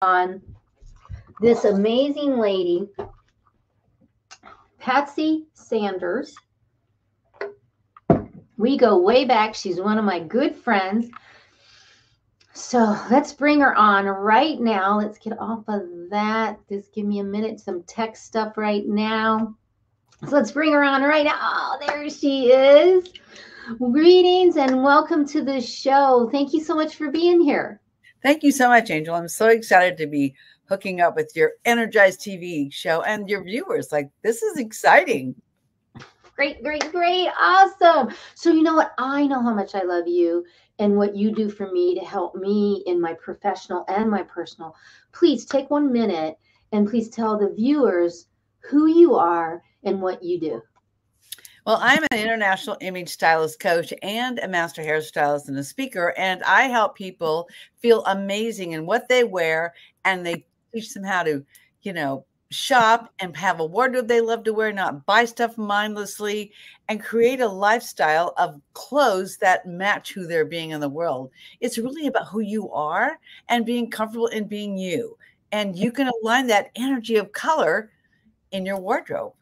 On this amazing lady, Patsy Sanders. We go way back. She's one of my good friends. So let's bring her on right now. Let's get off of that. Just give me a minute. Some tech stuff right now. So let's bring her on right now. Oh, there she is. Greetings and welcome to the show. Thank you so much for being here. Thank you so much, Angel. I'm so excited to be hooking up with your Energized TV show and your viewers. Like, this is exciting. Great, great, great. Awesome. So you know what? I know how much I love you and what you do for me to help me in my professional and my personal. Please take 1 minute and please tell the viewers who you are and what you do. Well, I'm an international image stylist coach and a master hairstylist and a speaker, and I help people feel amazing in what they wear, and they teach them how to, shop and have a wardrobe they love to wear, not buy stuff mindlessly, and create a lifestyle of clothes that match who they're being in the world. It's really about who you are and being comfortable in being you. And you can align that energy of color in your wardrobe.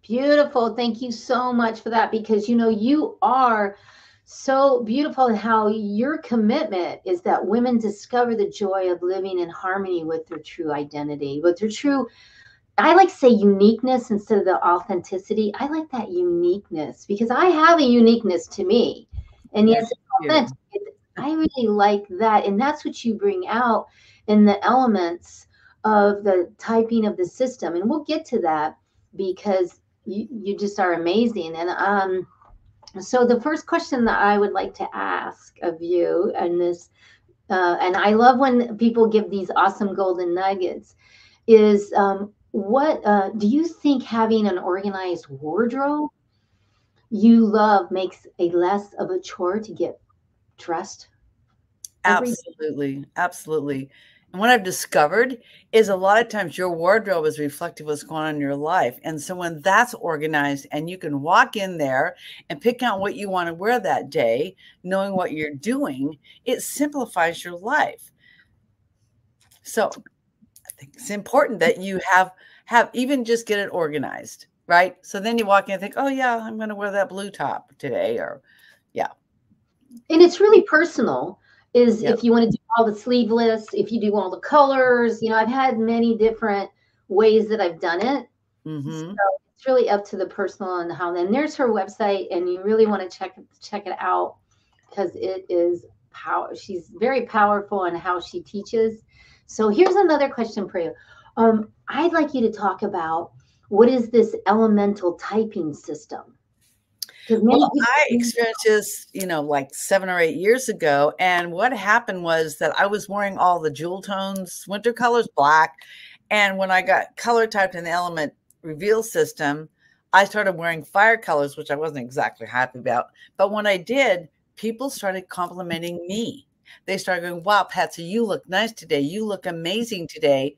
Beautiful. Thank you so much for that, because you are so beautiful in how your commitment is that women discover the joy of living in harmony with their true identity, with their true, I like to say uniqueness instead of the authenticity. I like that uniqueness because I have a uniqueness to me. And yes, I really like that. And that's what you bring out in the elements of the typing of the system. And we'll get to that because you just are amazing. And so the first question that I would like to ask of you, and this, and I love when people give these awesome golden nuggets, is what do you think having an organized wardrobe you love makes a less of a chore to get dressed? Absolutely. Absolutely. And what I've discovered is a lot of times your wardrobe is reflective of what's going on in your life. And so when that's organized and you can walk in there and pick out what you want to wear that day, knowing what you're doing, it simplifies your life. So I think it's important that you have even just get it organized, right? So then you walk in and think, oh yeah, I'm going to wear that blue top today, or yeah. And it's really personal. If you want to do all the sleeveless, if you do all the colors, I've had many different ways that I've done it. So it's really up to the personal and how. And there's her website, and you really want to check it out because it is power. She's very powerful in how she teaches. So here's another question for you. I'd like you to talk about what is this elemental typing system? Well, I experienced this, like 7 or 8 years ago. And what happened was that I was wearing all the jewel tones, winter colors, black. And when I got color typed in the element reveal system, I started wearing fire colors, which I wasn't exactly happy about. But when I did, people started complimenting me. They started going, wow, Patsy, you look nice today. You look amazing today.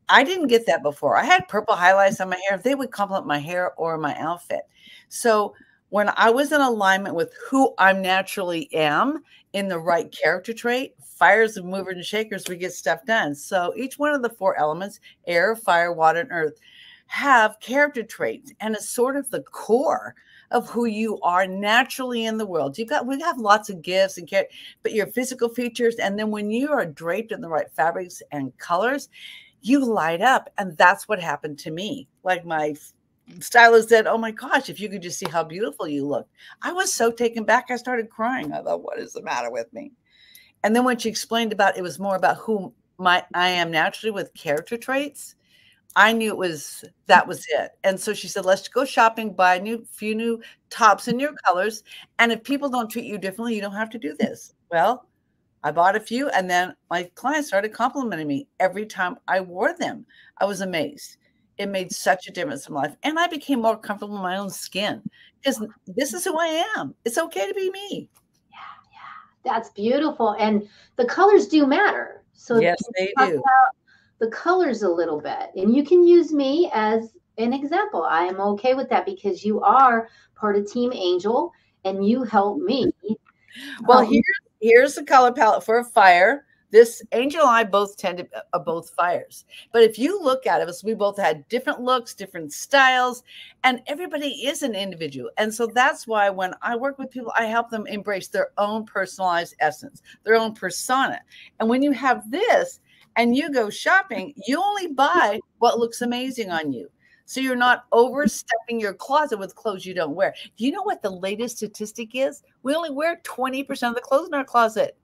I didn't get that before. I had purple highlights on my hair. They would compliment my hair or my outfit. So when I was in alignment with who I naturally am in the right character trait, fires of movers and shakers, we get stuff done. So each one of the 4 elements, air, fire, water, and earth, have character traits. And it's sort of the core of who you are naturally in the world. We have lots of gifts and but your physical features. And then when you are draped in the right fabrics and colors, you light up. And that's what happened to me. Like my stylist said, oh my gosh, if you could just see how beautiful you look. I was so taken back, I started crying. I thought, what is the matter with me? And then when she explained about it was more about who I am naturally with character traits, I knew that was it. And so she said, let's go shopping, buy a few new tops in your colors. And if people don't treat you differently, you don't have to do this. Well, I bought a few, and then my clients started complimenting me every time I wore them. I was amazed. It made such a difference in my life. And I became more comfortable in my own skin because this is who I am. It's okay to be me. Yeah. That's beautiful. And the colors do matter. So yes, they do. The colors a little bit. And you can use me as an example. I am okay with that because you are part of Team Angel and you help me. Well, here's the color palette for a fire. This Angel and I both tend to both fires. But if you look at us, we both had different looks, different styles, and everybody is an individual. And so that's why when I work with people, I help them embrace their own personalized essence, their own persona. And when you have this and you go shopping, you only buy what looks amazing on you. So you're not overstepping your closet with clothes you don't wear. Do you know what the latest statistic is? We only wear 20% of the clothes in our closet.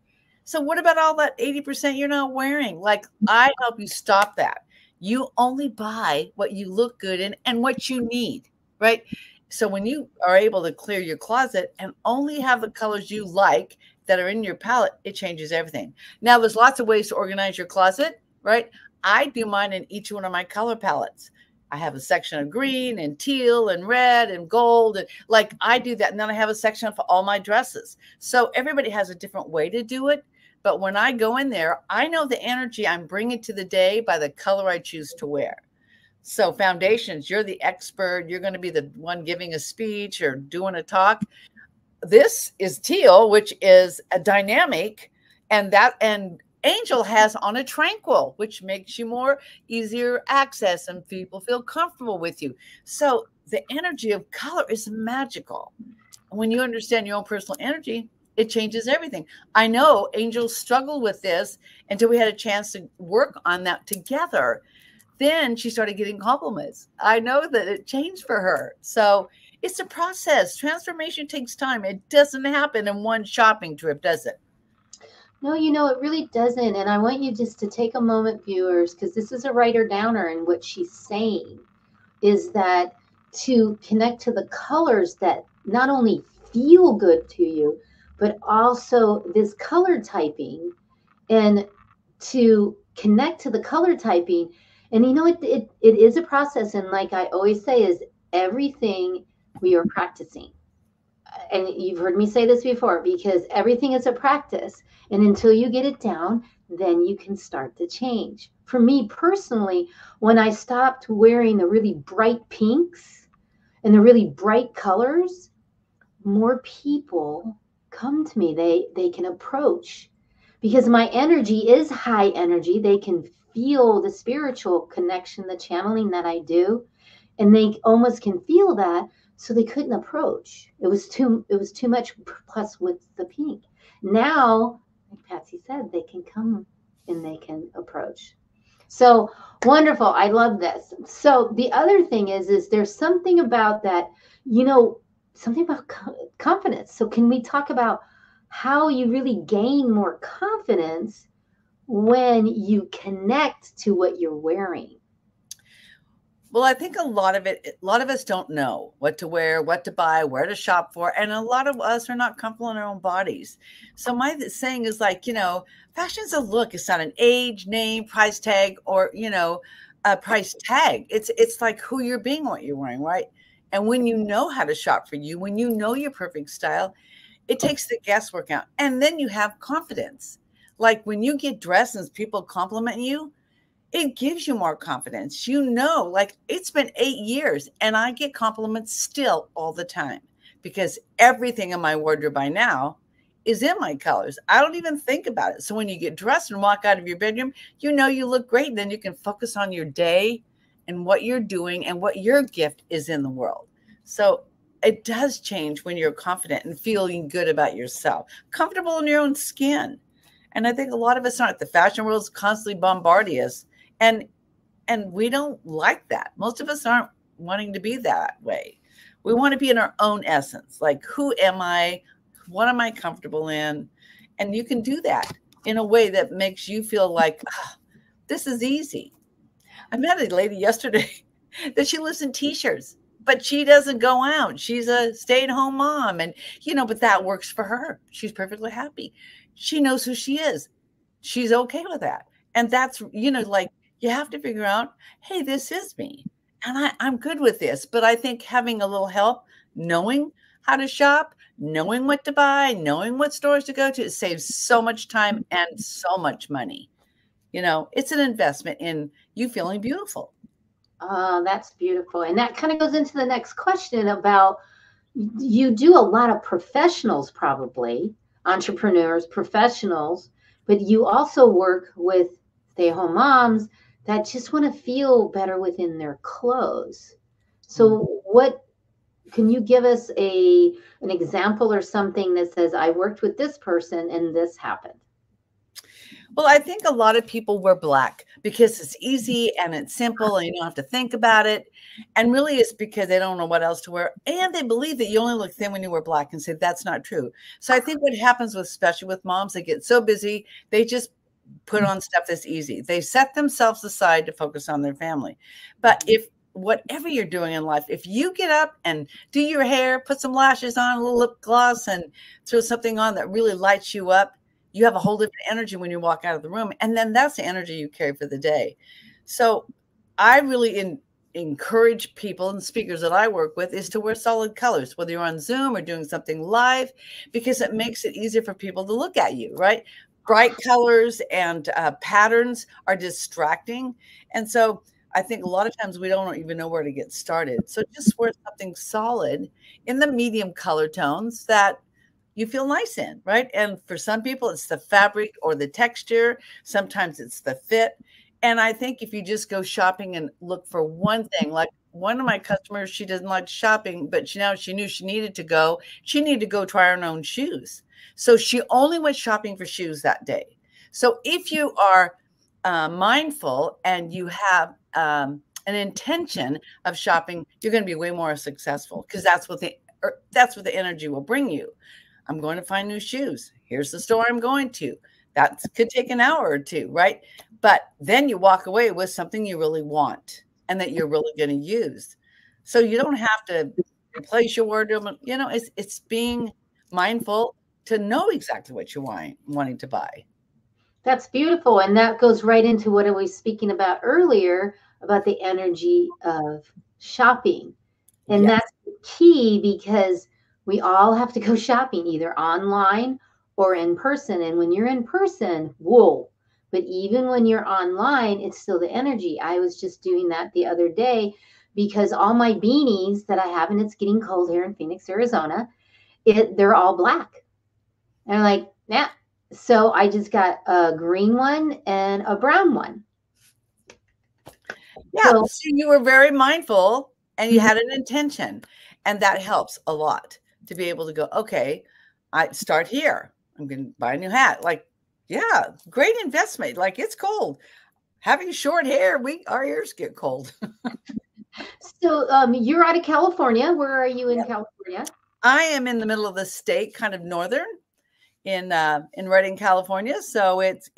So what about all that 80% you're not wearing? Like, I help you stop that. You only buy what you look good in and what you need, right? So when you are able to clear your closet and only have the colors you like that are in your palette, it changes everything. Now, there's lots of ways to organize your closet, right? I do mine in each one of my color palettes. I have a section of green and teal and red and gold. And like, I do that. And then I have a section for all my dresses. So everybody has a different way to do it. But when I go in there, I know the energy I'm bringing to the day by the color I choose to wear. So foundations, you're the expert. You're going to be the one giving a speech or doing a talk. This is teal, which is a dynamic, and Angel has on a tranquil, which makes you more easier access and people feel comfortable with you. So the energy of color is magical. When you understand your own personal energy, it changes everything. I know Angel struggled with this until we had a chance to work on that together. Then she started getting compliments. I know that it changed for her. So it's a process. Transformation takes time. It doesn't happen in one shopping trip, does it? No, it really doesn't. And I want you just to take a moment, viewers, because this is a writer downer, and what she's saying is that to connect to the colors that not only feel good to you, but also this color typing, and to connect to the color typing. And it is a process. And like I always say, is everything we are practicing. And you've heard me say this before, because everything is a practice. And until you get it down, then you can start to change. For me personally, when I stopped wearing the really bright pinks and the really bright colors, more people come to me. They can approach, because my energy is high energy. They can feel the spiritual connection, the channeling that I do, and they almost can feel that. So they couldn't approach. It was too much, plus with the pink. Now, like Patsy said, they can come and they can approach. So wonderful. I love this. So the other thing is there's something about that, something about confidence. So can we talk about how you really gain more confidence when you connect to what you're wearing? Well, I think a lot of us don't know what to wear, what to buy, where to shop for. And a lot of us are not comfortable in our own bodies. So my saying is like, fashion's a look. It's not an age, name, price tag, or, a price tag. It's like who you're being, what you're wearing, right? And when you know how to shop for you, when you know your perfect style, it takes the guesswork out. And then you have confidence. Like when you get dressed and people compliment you, it gives you more confidence. Like it's been 8 years and I get compliments still all the time, because everything in my wardrobe by now is in my colors. I don't even think about it. So when you get dressed and walk out of your bedroom, you look great. And then you can focus on your day and what you're doing and what your gift is in the world. So it does change when you're confident and feeling good about yourself, comfortable in your own skin. And I think a lot of us aren't. The fashion world is constantly bombarding us. And we don't like that. Most of us aren't wanting to be that way. We want to be in our own essence. Like, who am I? What am I comfortable in? And you can do that in a way that makes you feel like, this is easy. I met a lady yesterday that she lives in t-shirts, but she doesn't go out. She's a stay-at-home mom. And, but that works for her. She's perfectly happy. She knows who she is. She's okay with that. And that's, like, you have to figure out, hey, this is me. And I'm good with this. But I think having a little help, knowing how to shop, knowing what to buy, knowing what stores to go to, it saves so much time and so much money. It's an investment in you feeling beautiful. That's beautiful. And that kind of goes into the next question about, you do a lot of professionals, probably entrepreneurs, professionals, but you also work with stay-at-home moms that just want to feel better within their clothes. So what can you give us an example or something that says, I worked with this person and this happened? Well, I think a lot of people wear black because it's easy and it's simple and you don't have to think about it. And really it's because they don't know what else to wear. And they believe that you only look thin when you wear black, and say that's not true. So I think what happens with, especially with moms, they get so busy, they just put on stuff that's easy. They set themselves aside to focus on their family. But if whatever you're doing in life, if you get up and do your hair, put some lashes on, a little lip gloss, and throw something on that really lights you up, you have a whole different energy when you walk out of the room. And then that's the energy you carry for the day. So I really encourage people and speakers that I work with is to wear solid colors, whether you're on Zoom or doing something live, because it makes it easier for people to look at you, right? Bright colors and patterns are distracting. And so I think a lot of times we don't even know where to get started. So just wear something solid in the medium color tones that you feel nice in, right? And for some people, it's the fabric or the texture. Sometimes it's the fit. And I think if you just go shopping and look for one thing, like one of my customers, she doesn't like shopping, but she knew she needed to go. She needed to go try her own shoes. So she only went shopping for shoes that day. So if you are mindful and you have an intention of shopping, you're going to be way more successful, because that's what the energy will bring you. I'm going to find new shoes. Here's the store I'm going to. That could take an hour or two, right? But then you walk away with something you really want and that you're really going to use. So you don't have to replace your wardrobe. You know, it's being mindful to know exactly what you're wanting to buy. That's beautiful. And that goes right into what I was speaking about earlier about the energy of shopping. And Yes. that's key, because we all have to go shopping either online or in person. And when you're in person, whoa. But even when you're online, it's still the energy. I was just doing that the other day because all my beanies that I have, and it's getting cold here in Phoenix, Arizona, they're all black. And I'm like, yeah. So I just got a green one and a brown one. Yeah. So you were very mindful and you had an intention, and that helps a lot to be able to go, okay, I start here. I'm going to buy a new hat. Like, yeah, great investment. Like, it's cold. Having short hair, our ears get cold. So you're out of California. Where are you in California? I am in the middle of the state, kind of northern in Redding, California. So it's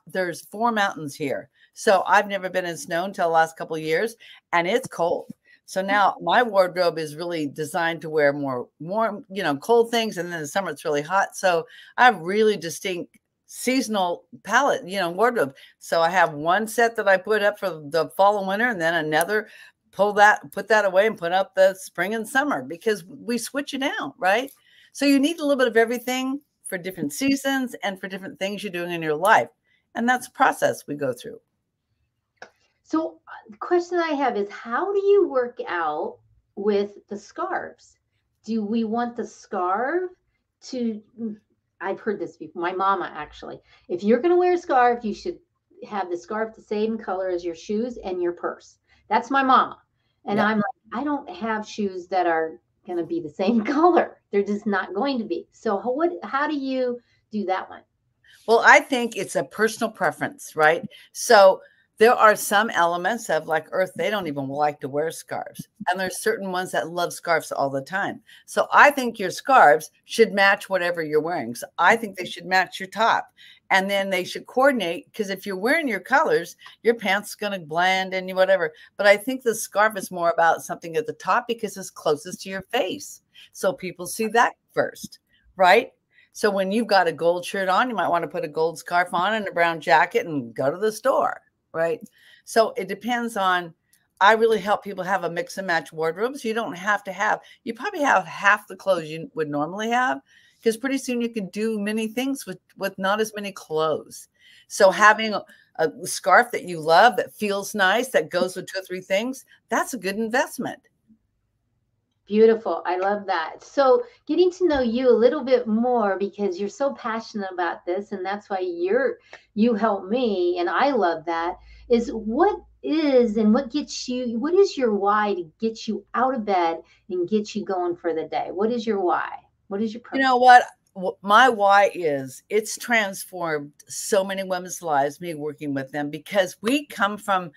there's 4 mountains here. So I've never been in snow until the last couple of years, and it's cold. So now my wardrobe is really designed to wear more warm, cold things. And then in the summer, it's really hot. So I have really distinct seasonal palette, wardrobe. So I have one set that I put up for the fall and winter, and then another, put that away and put up the spring and summer, because we switch it out, right? So you need a little bit of everything for different seasons and for different things you're doing in your life. And that's a process we go through. So the question I have is, how do you work out with the scarves? Do we want the scarf to, I've heard this before, my mama actually, if you're going to wear a scarf, you should have the scarf the same color as your shoes and your purse. That's my mama. And I'm like, I don't have shoes that are going to be the same color. They're just not going to be. So how do you do that one? Well, I think it's a personal preference, right? So there are some elements of, like Earth, they don't even like to wear scarves. And there's certain ones that love scarves all the time. So I think your scarves should match whatever you're wearing. So I think they should match your top. And then they should coordinate, because if you're wearing your colors, your pants are going to blend and whatever. But I think the scarf is more about something at the top because it's closest to your face. So people see that first, right? So when you've got a gold shirt on, you might want to put a gold scarf on and a brown jacket and go to the store, right? So it depends on, I really help people have a mix and match wardrobe. So you don't have to have, you probably have half the clothes you would normally have, because pretty soon you can do many things with not as many clothes. So having a scarf that you love, that feels nice, that goes with 2 or 3 things, that's a good investment. Beautiful. I love that. So getting to know you a little bit more, because you're so passionate about this, and that's why you help me, and I love that, is what is and what gets you, what is your why to get you out of bed and get you going for the day? What is your why? What is your purpose? You know what? My why is, it's transformed so many women's lives, me working with them, because we come from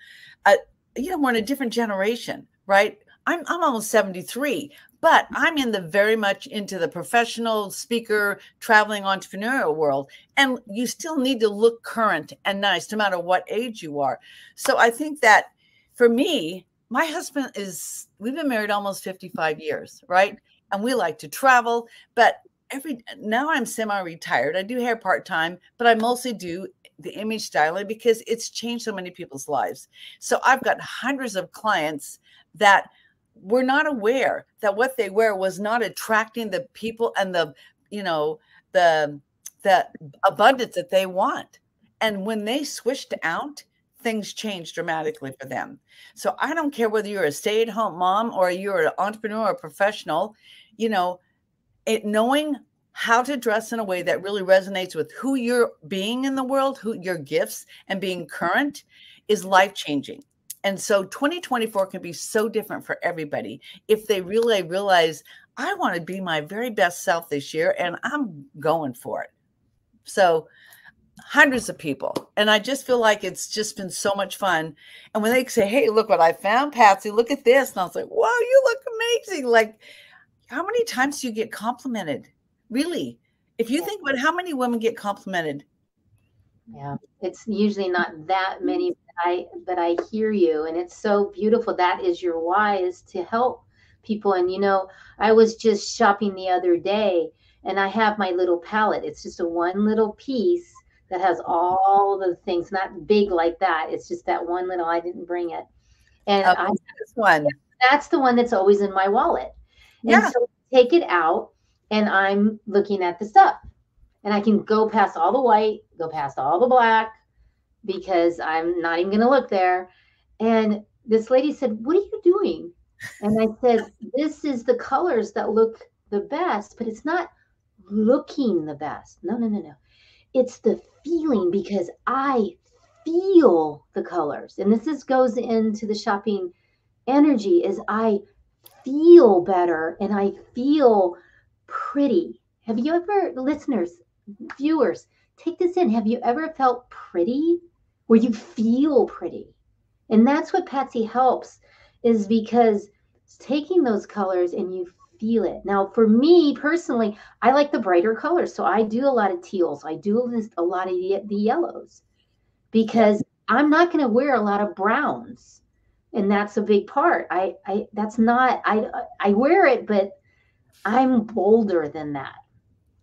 we're in a different generation, right? I'm almost 73, but I'm in the very much into the professional speaker, traveling entrepreneurial world. And you still need to look current and nice no matter what age you are. So I think that for me, my husband we've been married almost 55 years, right? And we like to travel, but now I'm semi-retired. I do hair part-time, but I mostly do the image styling because it's changed so many people's lives. So I've got hundreds of clients that were not aware that what they wear was not attracting the people and the abundance that they want. And when they switched out, things changed dramatically for them. So I don't care whether you're a stay-at-home mom or you're an entrepreneur or professional, knowing how to dress in a way that really resonates with who you're being in the world, who your gifts, and being current is life-changing. And so 2024 can be so different for everybody if they really realize, I want to be my very best self this year, and I'm going for it. So hundreds of people. And I just feel like it's just been so much fun. And when they say, hey, look what I found, Patsy, look at this. And I was like, wow, you look amazing. Like, how many times do you get complimented? Really? If you think about how many women get complimented. Yeah, it's usually not that many, but I hear you, and it's so beautiful. That is your why, is to help people. And I was just shopping the other day, and I have my little palette. It's just a one little piece that has all the things, not big like that. It's just that one little, I didn't bring it. And that's the one that's always in my wallet. Yeah. And so I take it out and I'm looking at the stuff, and I can go past all the white, go past all the black, because I'm not even going to look there. And this lady said, what are you doing? And I said, this is the colors that look the best, but it's not looking the best. No. It's the feeling, because I feel the colors. And this goes into the shopping energy, is I feel better and I feel pretty. Have you ever, listeners, viewers, take this in. Have you ever felt pretty, where you feel pretty? And that's what Patsy helps, is because taking those colors and you feel it. Now, for me personally, I like the brighter colors. So I do a lot of teals. I do a lot of the yellows, because I'm not going to wear a lot of browns. And that's a big part. I wear it, but I'm bolder than that.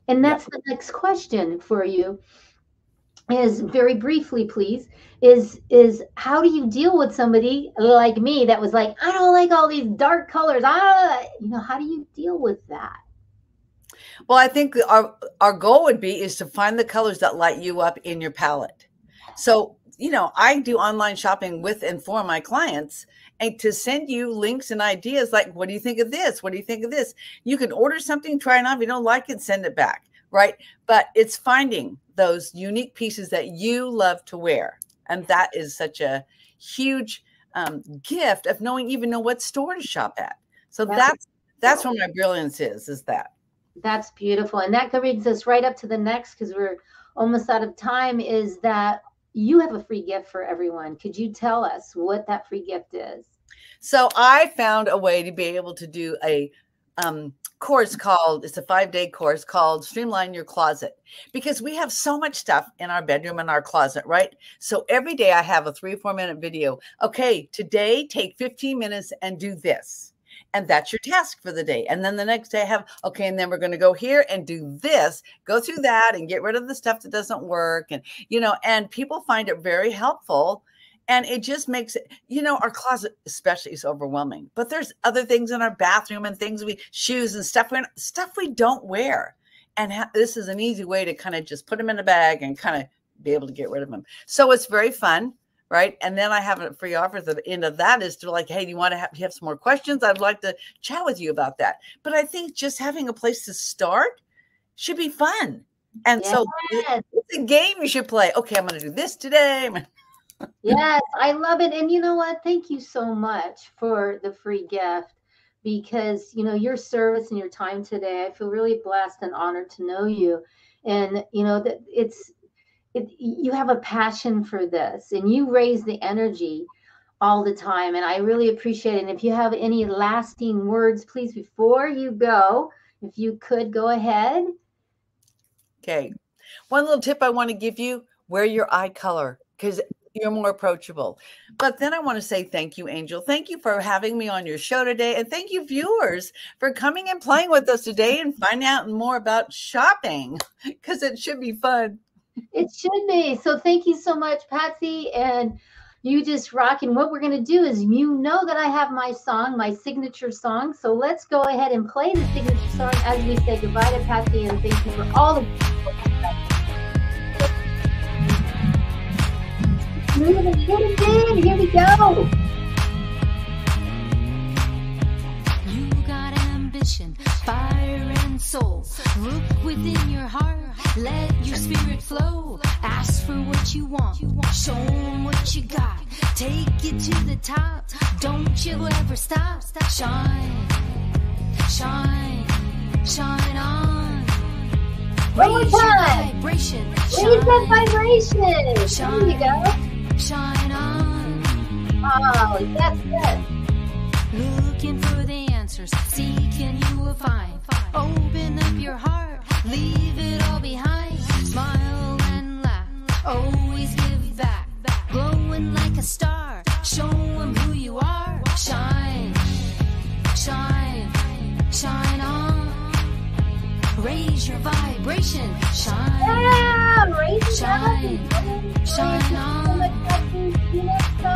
And that's the next question for you, is very briefly, please, is how do you deal with somebody like me that was like, I don't like all these dark colors. How do you deal with that? Well, I think our goal would be is to find the colors that light you up in your palette. So, I do online shopping with and for my clients, and to send you links and ideas like, what do you think of this? What do you think of this? You can order something, try it on. If you don't like it, send it back, right? But it's finding those unique pieces that you love to wear. And that is such a huge gift of even know what store to shop at. So that's where my brilliance is that. That's beautiful. And that brings us right up to the next, because we're almost out of time, is that you have a free gift for everyone. Could you tell us what that free gift is? So I found a way to be able to do a course it's a 5-day course called Streamline Your Closet, because we have so much stuff in our bedroom and our closet, right? So every day I have a 3 or 4 minute video. Okay, today take 15 minutes and do this. And that's your task for the day. And then the next day I have, okay, and then we're going to go here and do this, go through that and get rid of the stuff that doesn't work. And, and people find it very helpful. And it just makes it, our closet especially is overwhelming. But there's other things in our bathroom and shoes and stuff we don't wear. And this is an easy way to kind of just put them in a bag and kind of be able to get rid of them. So it's very fun, right? And then I have a free offer at the end of that is to like, hey, do you want to have some more questions? I'd like to chat with you about that. But I think just having a place to start should be fun. And so it's a game you should play. Okay, I'm going to do this today. Yes, I love it. And you know what? Thank you so much for the free gift, because, you know, your service and your time today, I feel really blessed and honored to know you. And, you know, that you have a passion for this, and you raise the energy all the time. And I really appreciate it. And if you have any lasting words, please, before you go, if you could go ahead. Okay. One little tip I want to give you, wear your eye color, because you're more approachable. But then I want to say thank you, Angel. Thank you for having me on your show today. And thank you, viewers, for coming and playing with us today and finding out more about shopping, because it should be fun. It should be. So thank you so much, Patsy. And you just rock. And what we're going to do is, you know that I have my song, my signature song. So let's go ahead and play the signature song as we say goodbye to Patsy. And thank you for all the Here we go. You got ambition, fire and soul. Look within your heart, let your spirit flow. Ask for what you want, show them what you got. Take it to the top, don't you ever stop. Shine, shine, shine on. Raise your vibration. Raise that vibration. Shine, there you go. Shine on. Oh, yes. Looking for the answers, seeking you will find. Open up your heart, leave it all behind. Smile and laugh, always give back. Glowing like a star, show them who you are. Shine, shine, shine on. Raise your vibration, shine. Yeah, raise shine, shine on. See you next time.